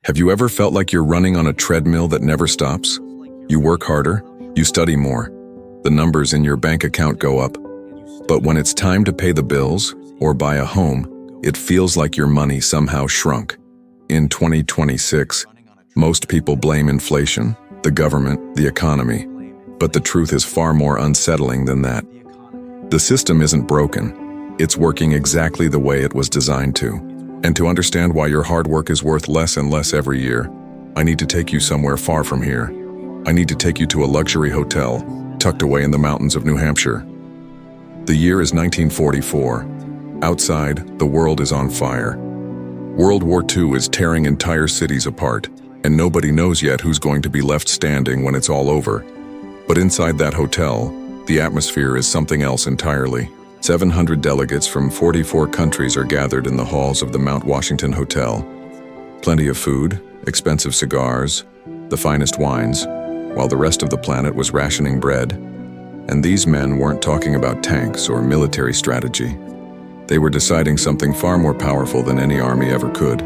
Have you ever felt like you're running on a treadmill that never stops? You work harder, you study more, the numbers in your bank account go up. But when it's time to pay the bills or buy a home, it feels like your money somehow shrunk. In 2026, most people blame inflation, the government, the economy. But the truth is far more unsettling than that. The system isn't broken. It's working exactly the way it was designed to. And to understand why your hard work is worth less and less every year, I need to take you somewhere far from here. I need to take you to a luxury hotel, tucked away in the mountains of New Hampshire. The year is 1944. Outside, the world is on fire. World War II is tearing entire cities apart, and nobody knows yet who's going to be left standing when it's all over. But inside that hotel, the atmosphere is something else entirely. 700 delegates from 44 countries are gathered in the halls of the Mount Washington Hotel. Plenty of food, expensive cigars, the finest wines, while the rest of the planet was rationing bread. And these men weren't talking about tanks or military strategy. They were deciding something far more powerful than any army ever could.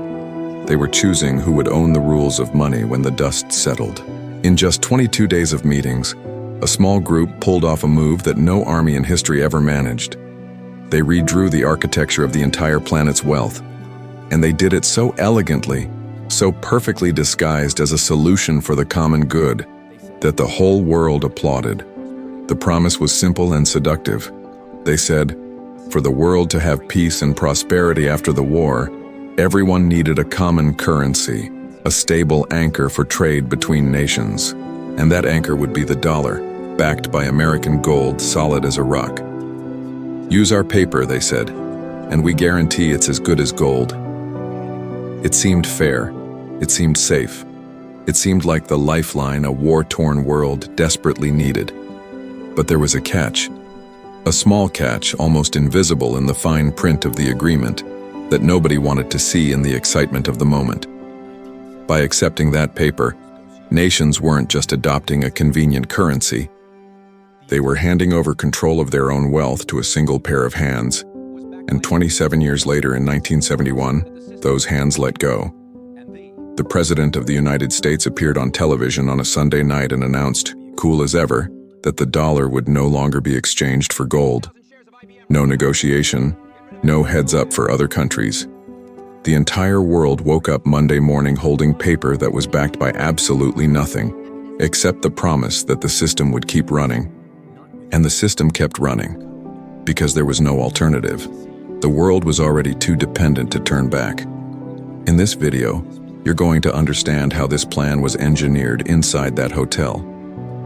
They were choosing who would own the rules of money when the dust settled. In just 22 days of meetings, a small group pulled off a move that no army in history ever managed. They redrew the architecture of the entire planet's wealth. And they did it so elegantly, so perfectly disguised as a solution for the common good, that the whole world applauded. The promise was simple and seductive. They said, for the world to have peace and prosperity after the war, everyone needed a common currency, a stable anchor for trade between nations. And that anchor would be the dollar, backed by American gold solid as a rock. Use our paper, they said, and we guarantee it's as good as gold. It seemed fair. It seemed safe. It seemed like the lifeline a war-torn world desperately needed. But there was a catch. A small catch, almost invisible in the fine print of the agreement, that nobody wanted to see in the excitement of the moment. By accepting that paper, nations weren't just adopting a convenient currency. They were handing over control of their own wealth to a single pair of hands. And 27 years later, in 1971, those hands let go. The President of the United States appeared on television on a Sunday night and announced, cool as ever, that the dollar would no longer be exchanged for gold. No negotiation, no heads up for other countries. The entire world woke up Monday morning holding paper that was backed by absolutely nothing, except the promise that the system would keep running. And the system kept running, because there was no alternative. The world was already too dependent to turn back. In this video, you're going to understand how this plan was engineered inside that hotel.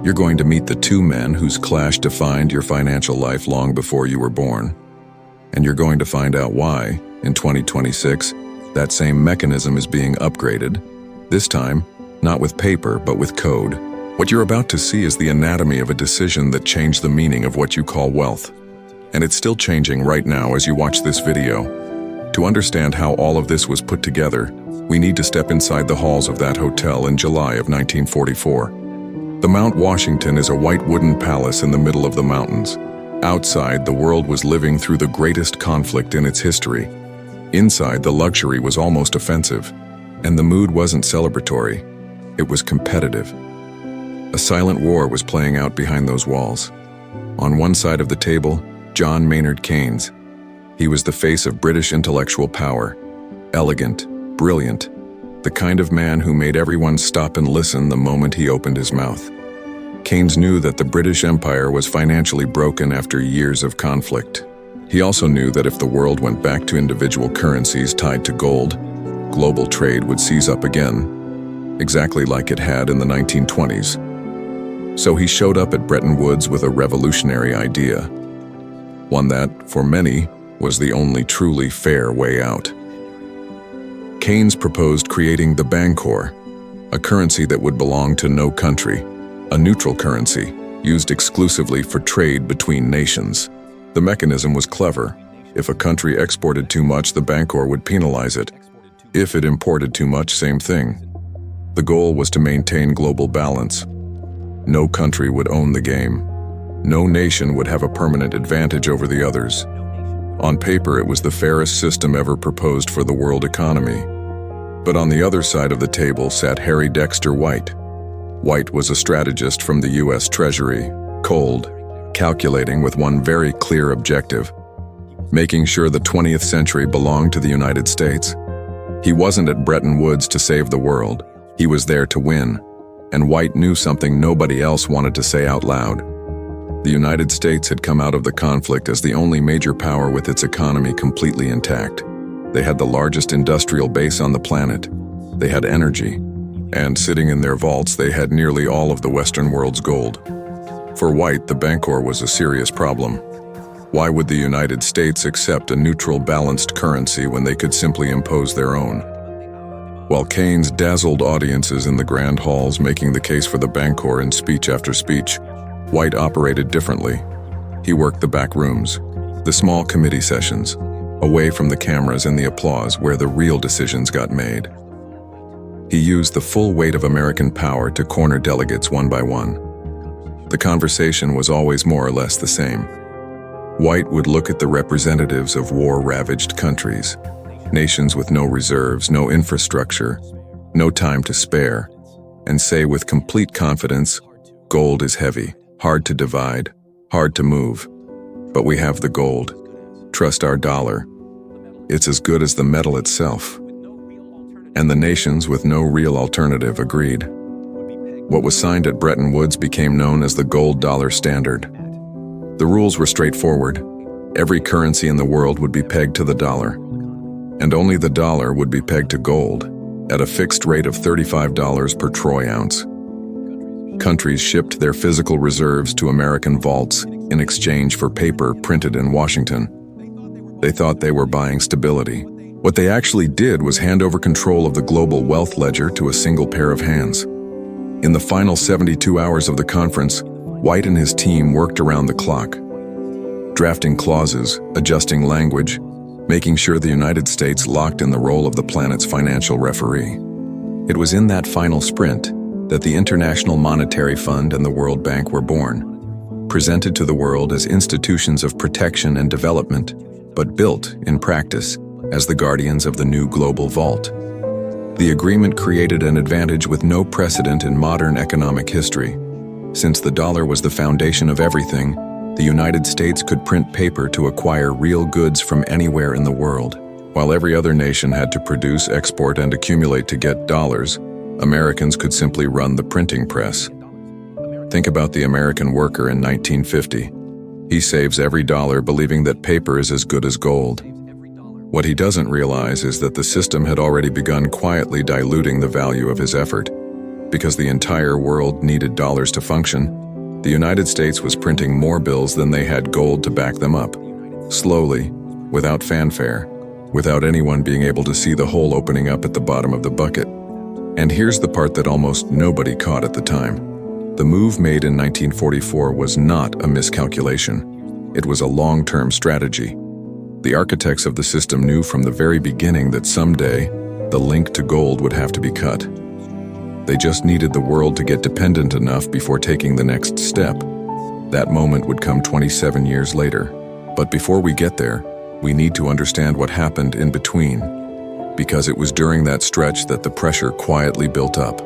You're going to meet the two men whose clash defined your financial life long before you were born. And you're going to find out why, in 2026, that same mechanism is being upgraded, this time, not with paper, but with code. What you're about to see is the anatomy of a decision that changed the meaning of what you call wealth. And it's still changing right now as you watch this video. To understand how all of this was put together, we need to step inside the halls of that hotel in July of 1944. The Mount Washington is a white wooden palace in the middle of the mountains. Outside, the world was living through the greatest conflict in its history. Inside, the luxury was almost offensive, and the mood wasn't celebratory. It was competitive. A silent war was playing out behind those walls. On one side of the table, John Maynard Keynes. He was the face of British intellectual power, elegant, brilliant, the kind of man who made everyone stop and listen the moment he opened his mouth. Keynes knew that the British Empire was financially broken after years of conflict. He also knew that if the world went back to individual currencies tied to gold, global trade would seize up again, exactly like it had in the 1920s. So he showed up at Bretton Woods with a revolutionary idea, one that, for many, was the only truly fair way out. Keynes proposed creating the Bancor, a currency that would belong to no country, a neutral currency used exclusively for trade between nations. The mechanism was clever. If a country exported too much, the Bancor would penalize it. If it imported too much, same thing. The goal was to maintain global balance. No country would own the game. No nation would have a permanent advantage over the others. On paper, it was the fairest system ever proposed for the world economy. But on the other side of the table sat Harry Dexter White. White was a strategist from the U.S. Treasury, cold, calculating with one very clear objective: making sure the 20th century belonged to the United States. He wasn't at Bretton Woods to save the world. He was there to win. And White knew something nobody else wanted to say out loud. The United States had come out of the conflict as the only major power with its economy completely intact. They had the largest industrial base on the planet. They had energy. And sitting in their vaults, they had nearly all of the Western world's gold. For White, the Bancor was a serious problem. Why would the United States accept a neutral, balanced currency when they could simply impose their own? While Keynes dazzled audiences in the grand halls making the case for the Bancor in speech after speech, White operated differently. He worked the back rooms, the small committee sessions, away from the cameras and the applause where the real decisions got made. He used the full weight of American power to corner delegates one by one. The conversation was always more or less the same. White would look at the representatives of war-ravaged countries, nations with no reserves, no infrastructure, no time to spare, and say with complete confidence, "Gold is heavy, hard to divide, hard to move. But we have the gold. Trust our dollar. It's as good as the metal itself." And the nations with no real alternative agreed. What was signed at Bretton Woods became known as the gold dollar standard. The rules were straightforward. Every currency in the world would be pegged to the dollar, and only the dollar would be pegged to gold at a fixed rate of $35 per troy ounce. Countries shipped their physical reserves to American vaults in exchange for paper printed in Washington. They thought they were buying stability. What they actually did was hand over control of the global wealth ledger to a single pair of hands. In the final 72 hours of the conference, White and his team worked around the clock, drafting clauses, adjusting language, making sure the United States locked in the role of the planet's financial referee. It was in that final sprint that the International Monetary Fund and the World Bank were born, presented to the world as institutions of protection and development, but built, in practice, as the guardians of the new global vault. The agreement created an advantage with no precedent in modern economic history. Since the dollar was the foundation of everything, the United States could print paper to acquire real goods from anywhere in the world. While every other nation had to produce, export, and accumulate to get dollars, Americans could simply run the printing press. Think about the American worker in 1950. He saves every dollar believing that paper is as good as gold. What he doesn't realize is that the system had already begun quietly diluting the value of his effort. Because the entire world needed dollars to function, the United States was printing more bills than they had gold to back them up. Slowly, without fanfare, without anyone being able to see the hole opening up at the bottom of the bucket. And here's the part that almost nobody caught at the time. The move made in 1944 was not a miscalculation. It was a long-term strategy. The architects of the system knew from the very beginning that someday, the link to gold would have to be cut. They just needed the world to get dependent enough before taking the next step. That moment would come 27 years later. But before we get there, we need to understand what happened in between, because it was during that stretch that the pressure quietly built up,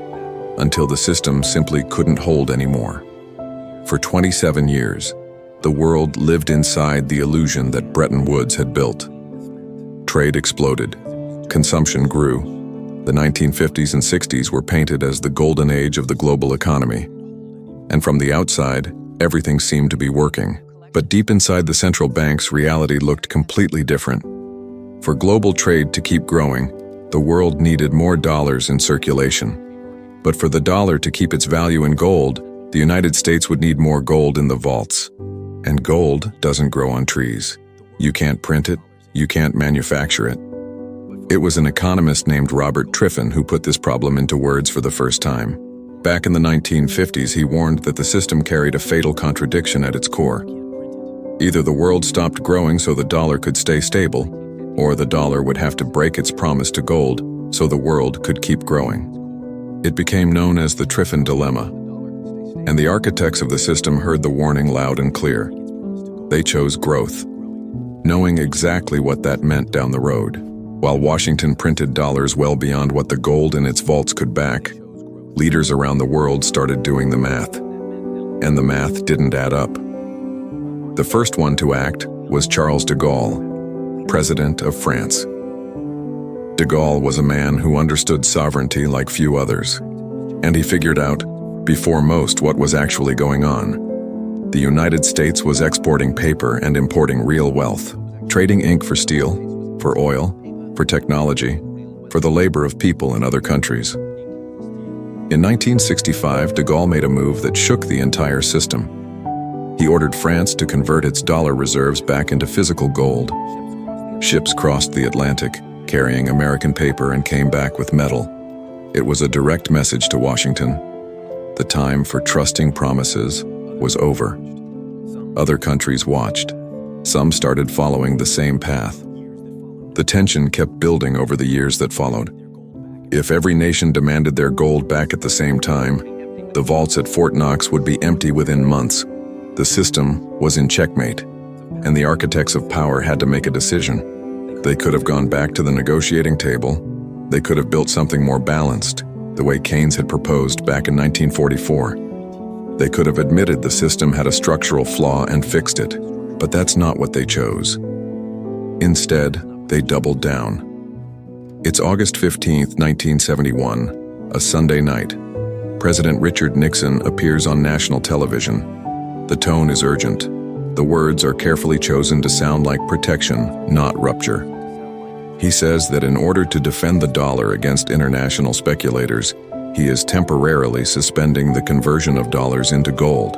until the system simply couldn't hold anymore. For 27 years, the world lived inside the illusion that Bretton Woods had built. Trade exploded. Consumption grew. The 1950s and 60s were painted as the golden age of the global economy. And from the outside, everything seemed to be working. But deep inside the central banks, reality looked completely different. For global trade to keep growing, the world needed more dollars in circulation. But for the dollar to keep its value in gold, the United States would need more gold in the vaults. And gold doesn't grow on trees. You can't print it, you can't manufacture it. It was an economist named Robert Triffin who put this problem into words for the first time. Back in the 1950s, he warned that the system carried a fatal contradiction at its core. Either the world stopped growing so the dollar could stay stable, or the dollar would have to break its promise to gold so the world could keep growing. It became known as the Triffin dilemma. And the architects of the system heard the warning loud and clear. They chose growth, knowing exactly what that meant down the road. While Washington printed dollars well beyond what the gold in its vaults could back, leaders around the world started doing the math. And the math didn't add up. The first one to act was Charles de Gaulle, President of France. De Gaulle was a man who understood sovereignty like few others, and he figured out, before most, what was actually going on. The United States was exporting paper and importing real wealth, trading ink for steel, for oil, for technology, for the labor of people in other countries. In 1965, de Gaulle made a move that shook the entire system. He ordered France to convert its dollar reserves back into physical gold. Ships crossed the Atlantic, carrying American paper, and came back with metal. It was a direct message to Washington. The time for trusting promises was over. Other countries watched. Some started following the same path. The tension kept building over the years that followed. If every nation demanded their gold back at the same time, the vaults at Fort Knox would be empty within months. The system was in checkmate, and the architects of power had to make a decision. They could have gone back to the negotiating table. They could have built something more balanced, the way Keynes had proposed back in 1944. They could have admitted the system had a structural flaw and fixed it, but that's not what they chose. Instead, they doubled down. It's August 15, 1971, a Sunday night. President Richard Nixon appears on national television. The tone is urgent. The words are carefully chosen to sound like protection, not rupture. He says that in order to defend the dollar against international speculators, he is temporarily suspending the conversion of dollars into gold.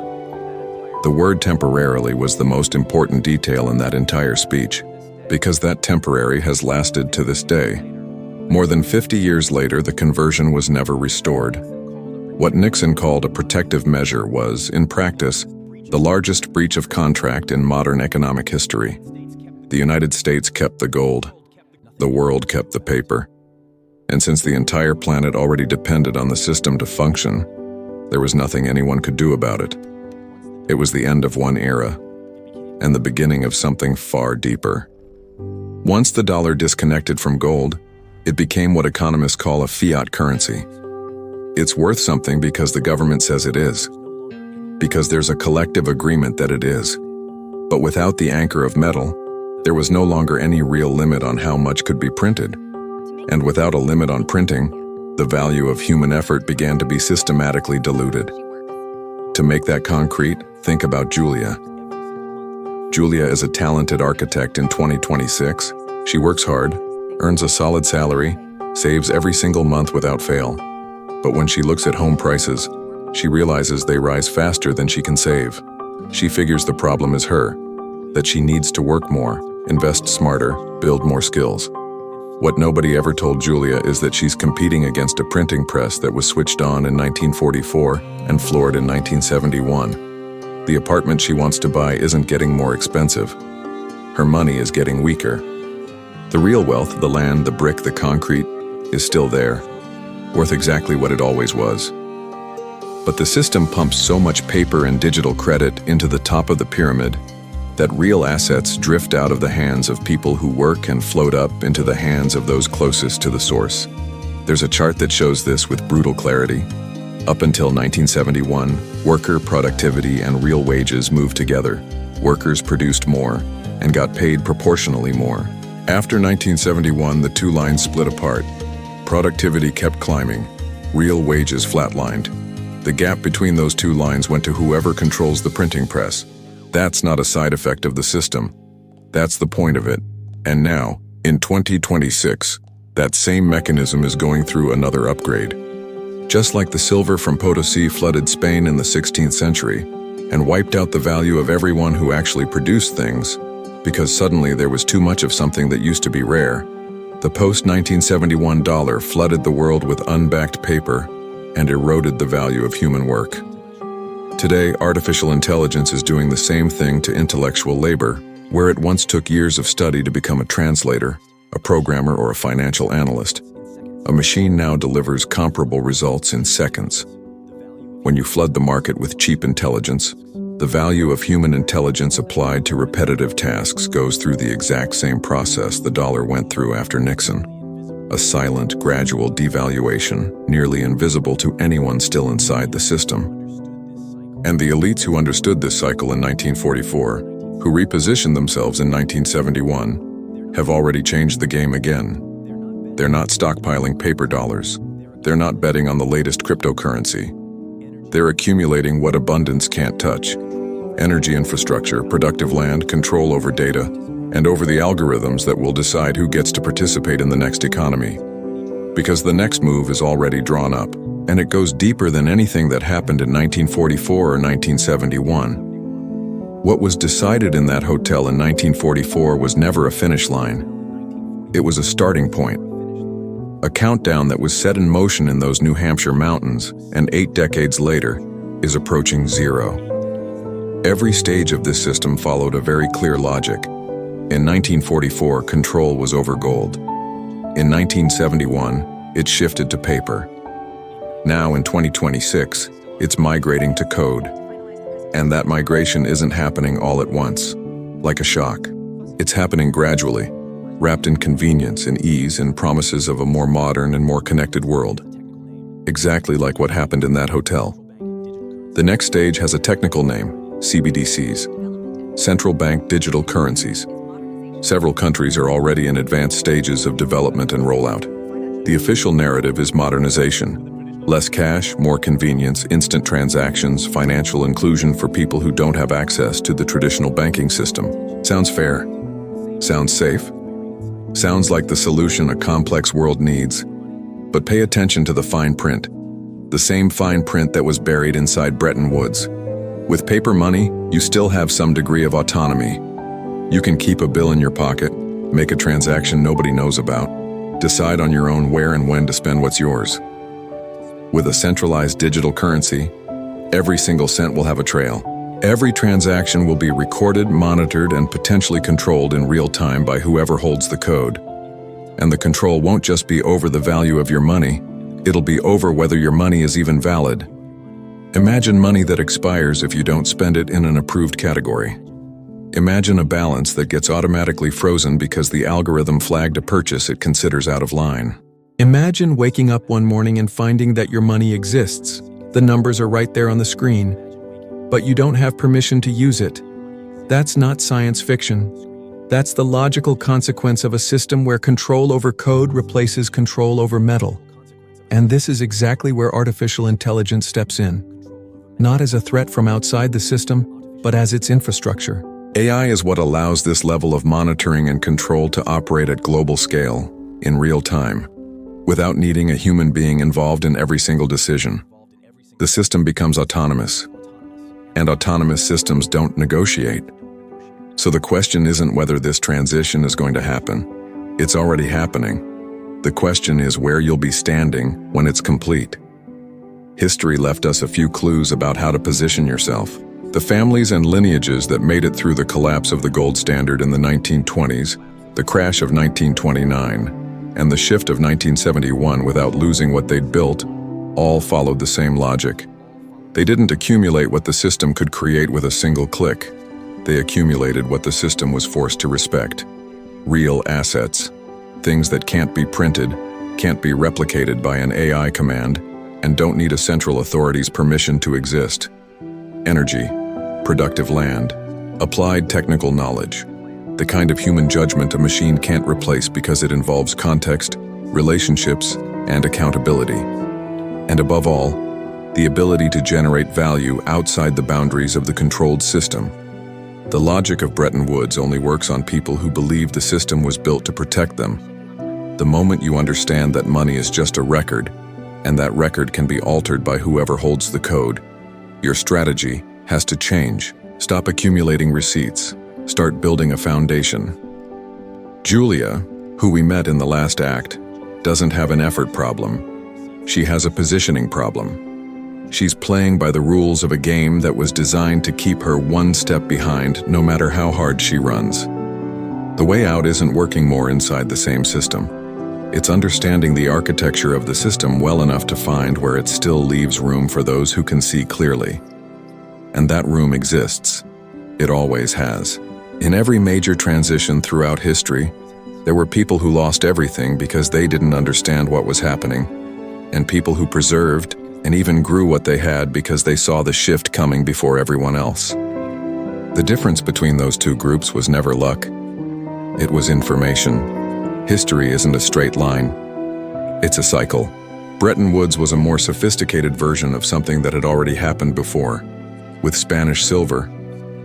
The word temporarily was the most important detail in that entire speech, because that temporary has lasted to this day. More than 50 years later, the conversion was never restored. What Nixon called a protective measure was, in practice, the largest breach of contract in modern economic history. The United States kept the gold. The world kept the paper. And since the entire planet already depended on the system to function, there was nothing anyone could do about it. It was the end of one era, and the beginning of something far deeper. Once the dollar disconnected from gold, it became what economists call a fiat currency. It's worth something because the government says it is, because there's a collective agreement that it is. But without the anchor of metal, there was no longer any real limit on how much could be printed. And without a limit on printing, the value of human effort began to be systematically diluted. To make that concrete, think about Julia. Julia is a talented architect in 2026. She works hard, earns a solid salary, saves every single month without fail. But when she looks at home prices, she realizes they rise faster than she can save. She figures the problem is her, that she needs to work more, invest smarter, build more skills. What nobody ever told Julia is that she's competing against a printing press that was switched on in 1944 and floored in 1971. The apartment she wants to buy isn't getting more expensive. Her money is getting weaker. The real wealth, the land, the brick, the concrete, is still there, worth exactly what it always was. But the system pumps so much paper and digital credit into the top of the pyramid that real assets drift out of the hands of people who work and float up into the hands of those closest to the source. There's a chart that shows this with brutal clarity. Up until 1971, worker productivity and real wages moved together. Workers produced more and got paid proportionally more. After 1971, the two lines split apart. Productivity kept climbing. Real wages flatlined. The gap between those two lines went to whoever controls the printing press. That's not a side effect of the system. That's the point of it. And now, in 2026, that same mechanism is going through another upgrade. Just like the silver from Potosi flooded Spain in the 16th century and wiped out the value of everyone who actually produced things, because suddenly there was too much of something that used to be rare, the post-1971 dollar flooded the world with unbacked paper and eroded the value of human work. Today, artificial intelligence is doing the same thing to intellectual labor, where it once took years of study to become a translator, a programmer, or a financial analyst. A machine now delivers comparable results in seconds. When you flood the market with cheap intelligence, The value of human intelligence applied to repetitive tasks goes through the exact same process the dollar went through after Nixon. A silent, gradual devaluation, nearly invisible to anyone still inside the system. And the elites who understood this cycle in 1944, who repositioned themselves in 1971, have already changed the game again. They're not stockpiling paper dollars. They're not betting on the latest cryptocurrency. They're accumulating what abundance can't touch: energy infrastructure, productive land, control over data, and over the algorithms that will decide who gets to participate in the next economy. Because the next move is already drawn up, and it goes deeper than anything that happened in 1944 or 1971. What was decided in that hotel in 1944 was never a finish line. It was a starting point. A countdown that was set in motion in those New Hampshire mountains, and 8 decades later, is approaching zero. Every stage of this system followed a very clear logic. In 1944, control was over gold. In 1971, it shifted to paper. Now in 2026, it's migrating to code. And that migration isn't happening all at once, like a shock. It's happening gradually, wrapped in convenience and ease and promises of a more modern and more connected world. Exactly like what happened in that hotel. The next stage has a technical name: CBDCs, central bank digital currencies. Several countries are already in advanced stages of development and rollout. The official narrative is modernization. Less cash, more convenience, instant transactions, financial inclusion for people who don't have access to the traditional banking system. Sounds fair? Sounds safe? Sounds like the solution a complex world needs. But pay attention to the fine print. The same fine print that was buried inside Bretton Woods. With paper money, you still have some degree of autonomy. You can keep a bill in your pocket, make a transaction nobody knows about, decide on your own where and when to spend what's yours. With a centralized digital currency, every single cent will have a trail. Every transaction will be recorded, monitored, and potentially controlled in real time by whoever holds the code. And the control won't just be over the value of your money, it'll be over whether your money is even valid. Imagine money that expires if you don't spend it in an approved category. Imagine a balance that gets automatically frozen because the algorithm flagged a purchase it considers out of line. Imagine waking up one morning and finding that your money exists. The numbers are right there on the screen, but you don't have permission to use it. That's not science fiction. That's the logical consequence of a system where control over code replaces control over metal. And this is exactly where artificial intelligence steps in. Not as a threat from outside the system, but as its infrastructure. AI is what allows this level of monitoring and control to operate at global scale, in real time, without needing a human being involved in every single decision. The system becomes autonomous, and autonomous systems don't negotiate. So the question isn't whether this transition is going to happen. It's already happening. The question is where you'll be standing when it's complete. History left us a few clues about how to position yourself. The families and lineages that made it through the collapse of the gold standard in the 1920s, the crash of 1929, and the shift of 1971 without losing what they'd built, all followed the same logic. They didn't accumulate what the system could create with a single click. They accumulated what the system was forced to respect. Real assets. Things that can't be printed, can't be replicated by an AI command, and don't need a central authority's permission to exist. Energy, productive land, applied technical knowledge. The kind of human judgment a machine can't replace because it involves context, relationships, and accountability. And above all, the ability to generate value outside the boundaries of the controlled system. The logic of Bretton Woods only works on people who believe the system was built to protect them. The moment you understand that money is just a record, and that record can be altered by whoever holds the code, your strategy has to change. Stop accumulating receipts. Start building a foundation. Julia, who we met in the last act, doesn't have an effort problem. She has a positioning problem. She's playing by the rules of a game that was designed to keep her one step behind no matter how hard she runs. The way out isn't working more inside the same system. It's understanding the architecture of the system well enough to find where it still leaves room for those who can see clearly. And that room exists. It always has. In every major transition throughout history, there were people who lost everything because they didn't understand what was happening, and people who preserved and even grew what they had because they saw the shift coming before everyone else. The difference between those two groups was never luck. It was information. History isn't a straight line. It's a cycle. Bretton Woods was a more sophisticated version of something that had already happened before, with Spanish silver,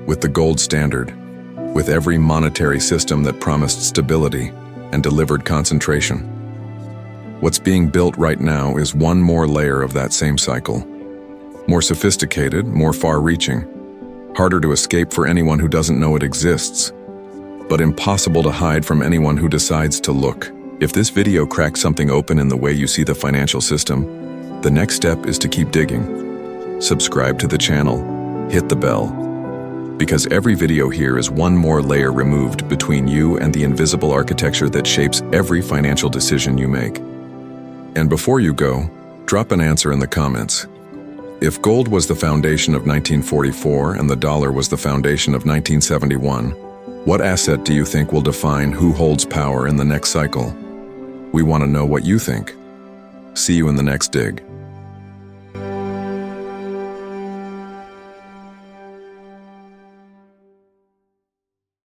with the gold standard, with every monetary system that promised stability and delivered concentration. What's being built right now is one more layer of that same cycle. More sophisticated, more far-reaching, harder to escape for anyone who doesn't know it exists, but impossible to hide from anyone who decides to look. If this video cracks something open in the way you see the financial system, the next step is to keep digging. Subscribe to the channel, hit the bell, because every video here is one more layer removed between you and the invisible architecture that shapes every financial decision you make. And before you go, drop an answer in the comments. If gold was the foundation of 1944 and the dollar was the foundation of 1971, what asset do you think will define who holds power in the next cycle? We want to know what you think. See you in the next dig.